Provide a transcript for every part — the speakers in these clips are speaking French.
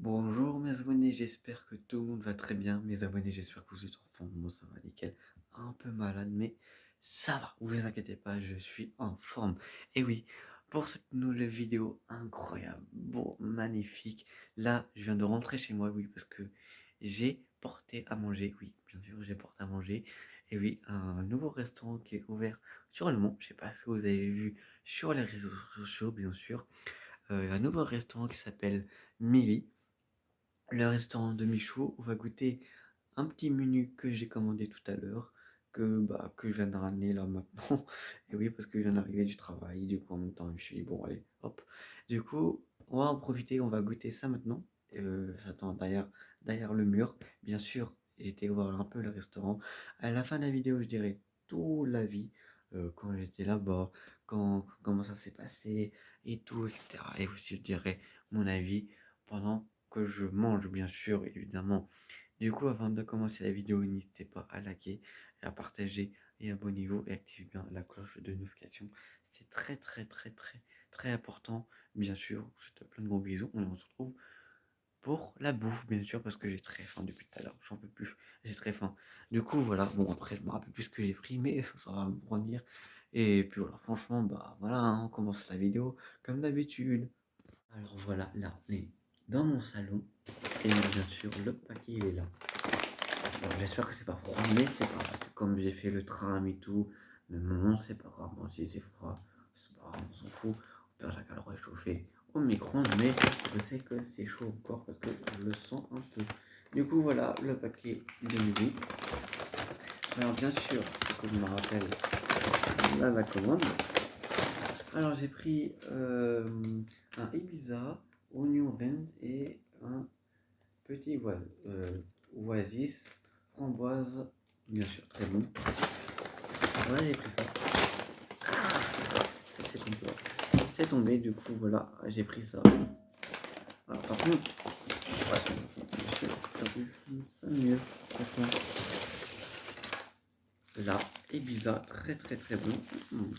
Bonjour mes abonnés, j'espère que tout le monde va très bien. Mes abonnés, j'espère que vous êtes en forme. Moi, ça va nickel. Un peu malade, mais ça va. Vous inquiétez pas, je suis en forme. Et oui, pour cette nouvelle vidéo incroyable, beau, magnifique. Là, je viens de rentrer chez moi, oui, parce que j'ai porté à manger. Oui, bien sûr, j'ai porté à manger. Et oui, un nouveau restaurant qui est ouvert sur le Mont. Je sais pas si vous avez vu sur les réseaux sociaux, bien sûr. Un nouveau restaurant qui s'appelle Milly. Le restaurant de Michaud, on va goûter un petit menu que j'ai commandé tout à l'heure, que je viens de ramener là maintenant. Et oui, parce que je viens d'arriver du travail, du coup en même temps, je me suis dit, bon, allez, hop. Du coup, on va en profiter, on va goûter ça maintenant. J'attends derrière le mur. Bien sûr, j'étais voir un peu le restaurant. À la fin de la vidéo, je dirai tout l'avis, quand j'étais là-bas, comment ça s'est passé et tout, etc. Et aussi, je dirai mon avis pendant que je mange, bien sûr, évidemment. Du coup, avant de commencer la vidéo, n'hésitez pas à liker, à partager et abonnez-vous et activez bien la cloche de notification. C'est très très très très très important. Bien sûr, je te fais plein de gros bisous. On se retrouve pour la bouffe, bien sûr, parce que j'ai très faim depuis tout à l'heure. J'en peux plus. J'ai très faim. Du coup, voilà. Bon, après, je me rappelle plus ce que j'ai pris, mais ça va me revenir. Et puis voilà, franchement, bah voilà, hein, on commence la vidéo comme d'habitude. Alors voilà, là, on est dans mon salon. Et bien sûr, le paquet, il est là. Alors, j'espère que c'est pas froid, mais c'est pas grave. Comme j'ai fait le tram et tout, mais non, c'est pas grave. Bon, si c'est froid, c'est pas grave, on s'en fout. On perd la calorie réchauffée au micro-ondes, mais je sais que c'est chaud encore parce que je le sens un peu. Du coup, voilà le paquet de midi. Alors, bien sûr, faut que je me rappelle là la commande. Alors, j'ai pris un Ibiza, oignon rind et un petit oasis, framboise, bien sûr, très bon. Voilà, j'ai pris ça. C'est tombé. C'est tombé, du coup, voilà, j'ai pris ça. Alors, par contre, ouais, bien sûr, t'as vu, ça mieux, franchement. Là, Ibiza, très très très bon.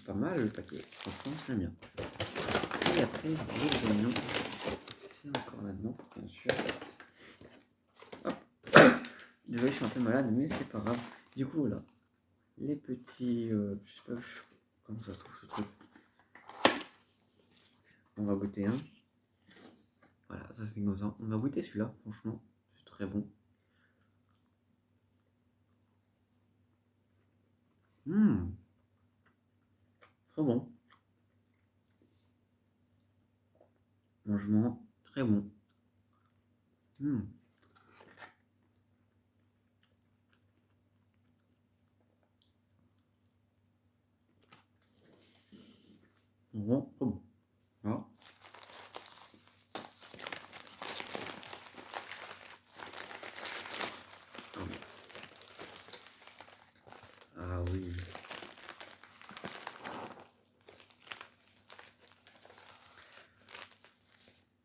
Pas mal le paquet, franchement, très bien. Et après, les oignons, c'est encore là-dedans, bien sûr. Hop. Désolé, je suis un peu malade, mais c'est pas grave. Du coup, là, les petits, je sais pas comment ça se trouve ce truc. On va goûter un. Voilà, ça c'est comme ça. On va goûter celui-là, franchement, c'est très bon. Très bon. Franchement, très bon. Bon, très bon. Ah, ah oui.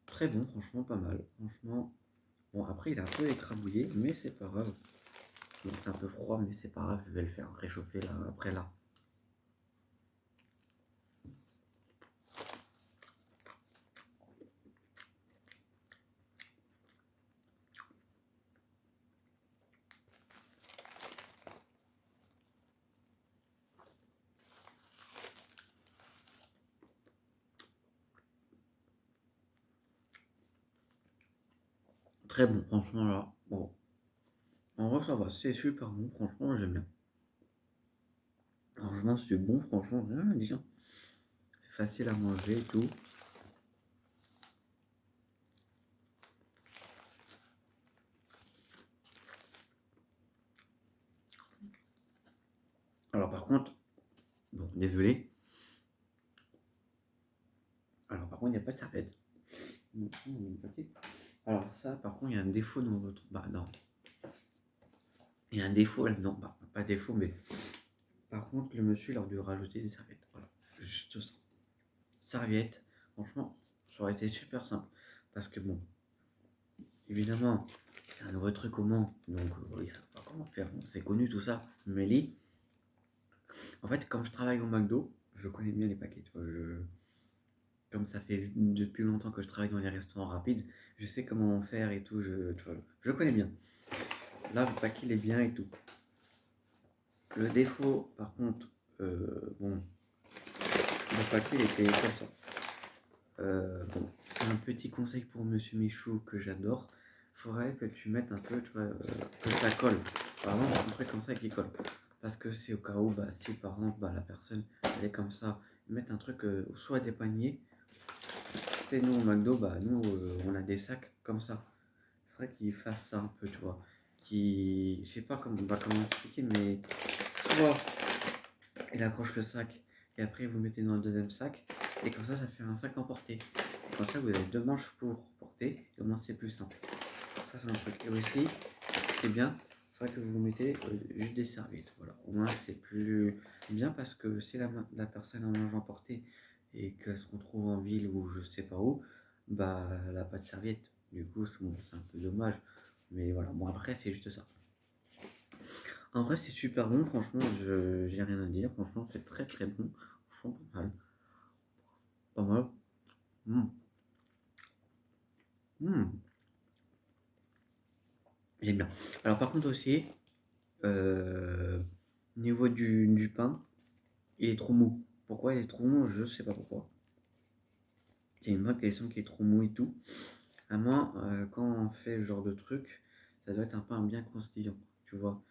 Très bon, franchement, pas mal. Franchement, bon, après, il est un peu écrabouillé, mais c'est pas grave. Bon, c'est un peu froid, mais c'est pas grave, je vais le faire réchauffer là, après là. Très bon, franchement, là. Bon, en vrai, ça va, c'est super bon, franchement, j'aime bien. Franchement, c'est bon, franchement, rien à dire. C'est facile à manger et tout. Alors, par contre, bon, désolé. Alors, par contre, il n'y a pas de serviette. Alors, ça, par contre, il y a un défaut dans votre. Bah, non. Il y a un défaut là-dedans. Bah, pas défaut, mais. Par contre, le monsieur, il aurait dû rajouter des serviettes. Voilà. Juste ça. Serviette. Franchement, ça aurait été super simple. Parce que, bon, évidemment, c'est un nouveau truc au Mans. Donc, ils ne savent pas comment faire. Bon, c'est connu tout ça. Mais lui, en fait, comme je travaille au McDo, je connais bien les paquets. Tu vois, comme ça fait depuis longtemps que je travaille dans les restaurants rapides, je sais comment faire et tout, tu vois, je connais bien. Là, le paquet, il est bien et tout. Le défaut, par contre, bon, le paquet, il était comme ça. Bon, c'est un petit conseil pour Monsieur Michou que j'adore. Faudrait que tu mettes un peu, tu vois, que ça colle. Par exemple, un truc comme ça qui colle. Parce que c'est au cas où, bah, si par exemple, bah, la personne, elle est comme ça, mettre un truc, soit des paniers. Et nous, au McDo, bah, nous, on a des sacs comme ça. Faudrait qu'il fasse ça un peu, tu vois. Qui, je sais pas comment, bah, comment expliquer, mais soit il accroche le sac et après vous mettez dans le deuxième sac et comme ça fait un sac emporté. Comme ça vous avez deux manches pour porter et au moins c'est plus simple. Ça c'est un truc. Et aussi, ce qui est bien, il faudrait que vous mettez juste des serviettes. Voilà. Au moins c'est plus bien parce que si la personne en mange emporté et qu'elle se retrouve en ville ou je sais pas où, bah elle n'a pas de serviette. Du coup c'est bon, c'est un peu dommage. Mais voilà, bon après c'est juste ça. En vrai, c'est super bon, franchement, je j'ai rien à dire. Franchement, c'est très très bon. Franchement, pas mal. Pas mal. Mm. Mm. J'aime bien. Alors, par contre, aussi, euh, niveau du pain, il est trop mou. Pourquoi il est trop mou? Je sais pas pourquoi. C'est une vraie question qui est trop mou et tout. À moi, quand on fait ce genre de truc, ça doit être un pain bien croustillant, tu vois.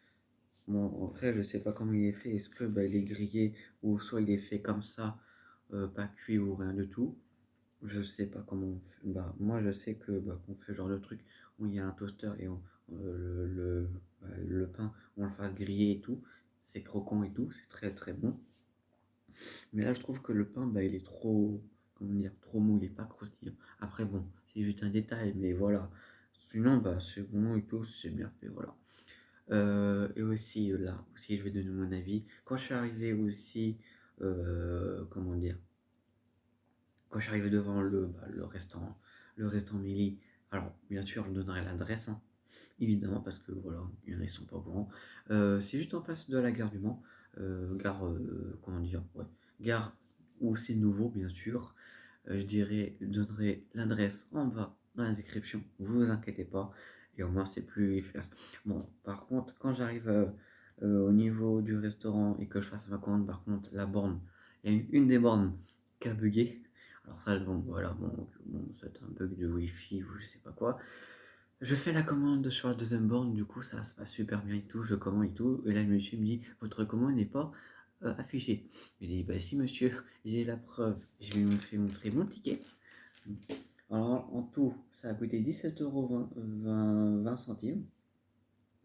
Bon, après, je sais pas comment il est fait. Est-ce que bah, il est grillé ou soit il est fait comme ça, pas cuit ou rien du tout. Je sais pas comment on fait. Bah, moi, je sais que bah, qu'on fait ce genre de truc où il y a un toaster et le pain, on le fasse griller et tout. C'est croquant et tout, c'est très très bon. Mais là, je trouve que le pain, bah, il est trop, comment dire, trop mou, il est pas croustillant. Après, bon, c'est juste un détail, mais voilà. Sinon, bah, c'est bon et tout, c'est bien fait, voilà. Et aussi, là, aussi, je vais donner mon avis. Quand je suis arrivé aussi, comment dire, quand j'arrive devant le restaurant Mélie, alors bien sûr, je donnerai l'adresse, hein, évidemment, parce que voilà, il y en a, ils sont pas au courant. C'est juste en face de la gare du Mans, gare, comment dire, ouais, gare où c'est nouveau, bien sûr. Je donnerai l'adresse en bas dans la description, vous inquiétez pas, et au moins c'est plus efficace. Bon, par contre, quand j'arrive au niveau du restaurant et que je fasse ma commande, par contre, la borne, il y a une des bornes qui a bugué. Alors ça, bon, voilà, bon, c'est un bug de Wi-Fi ou je sais pas quoi. Je fais la commande sur la deuxième borne, du coup ça se passe super bien et tout, je commande et tout. Et là le monsieur me dit, votre commande n'est pas affichée. Je lui dis, bah si monsieur, j'ai la preuve. Je lui ai fait montrer mon ticket. Alors en tout, ça a coûté 17,20 20 centimes.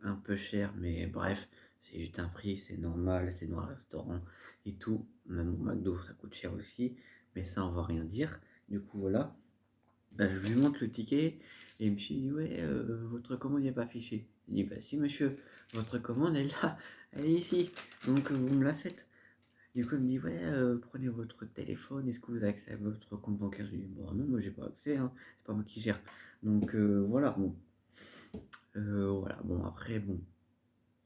Un peu cher, mais bref, c'est juste un prix, c'est normal, c'est dans un restaurant et tout. Même au McDo, ça coûte cher aussi, mais ça, on va rien dire. Du coup, voilà. Bah, je lui montre le ticket et il me dit, ouais, votre commande n'est pas affichée. Je dis, bah si, monsieur, votre commande, elle est là, elle est ici, donc vous me la faites. Du coup, il me dit, ouais, prenez votre téléphone, est-ce que vous avez accès à votre compte bancaire? Je lui dis, bon, non, moi, j'ai pas accès, hein, c'est pas moi qui gère. Donc, voilà, bon. Voilà, bon, après, bon.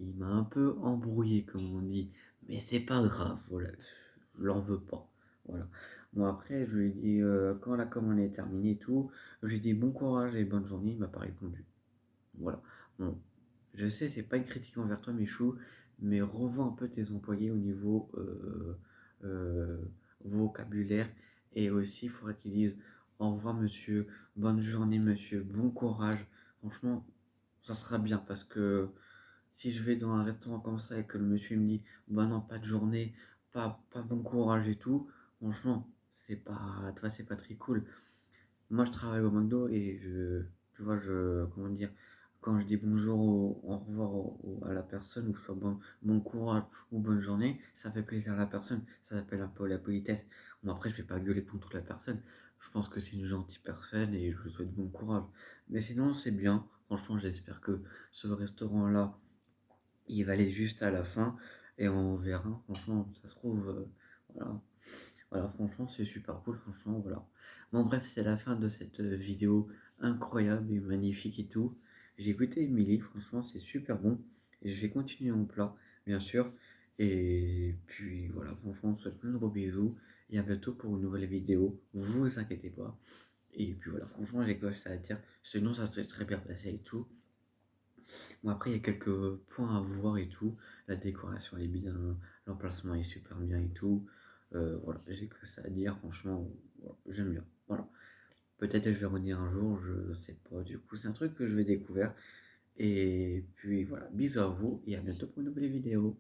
Il m'a un peu embrouillé, comme on dit, mais c'est pas grave, voilà, je l'en veux pas, voilà. Bon, après, je lui ai dit, quand la commande est terminée et tout, je lui ai dit bon courage et bonne journée, il m'a pas répondu, voilà. Bon, je sais, c'est pas une critique envers toi, Michou, mais revois un peu tes employés au niveau euh, vocabulaire, et aussi, il faudrait qu'ils disent au revoir, monsieur, bonne journée, monsieur, bon courage, franchement, ça sera bien, parce que si je vais dans un restaurant comme ça et que le monsieur me dit bah non, pas de journée, pas bon courage et tout, franchement, c'est pas, tu vois, c'est pas très cool. Moi, je travaille au McDo et tu vois, comment dire, quand je dis bonjour au revoir à la personne, ou soit bon courage ou bonne journée, ça fait plaisir à la personne. Ça s'appelle un peu la politesse. Bon, après, je vais pas gueuler contre la personne. Je pense que c'est une gentille personne et je lui souhaite bon courage. Mais sinon, c'est bien. Franchement, j'espère que ce restaurant-là, il va aller juste à la fin et on verra. Franchement, ça se trouve, voilà. Voilà, franchement, c'est super cool. Franchement, voilà. Bon, bref, c'est la fin de cette vidéo incroyable et magnifique et tout. J'ai goûté Emily, franchement, c'est super bon. Et je vais continuer mon plat, bien sûr. Et puis voilà, franchement, je vous souhaite plein de gros bisous. et à bientôt pour une nouvelle vidéo. Vous inquiétez pas. Et puis voilà, franchement, j'ai que ça à dire. Sinon, ça s'est très bien passé et tout. Bon, après, il y a quelques points à voir et tout. La décoration est bien, l'emplacement est super bien et tout. Voilà, j'ai que ça à dire. Franchement, voilà, j'aime bien. Voilà. Peut-être que je vais revenir un jour, je sais pas. Du coup, c'est un truc que je vais découvrir. Et puis voilà, bisous à vous et à bientôt pour une nouvelle vidéo.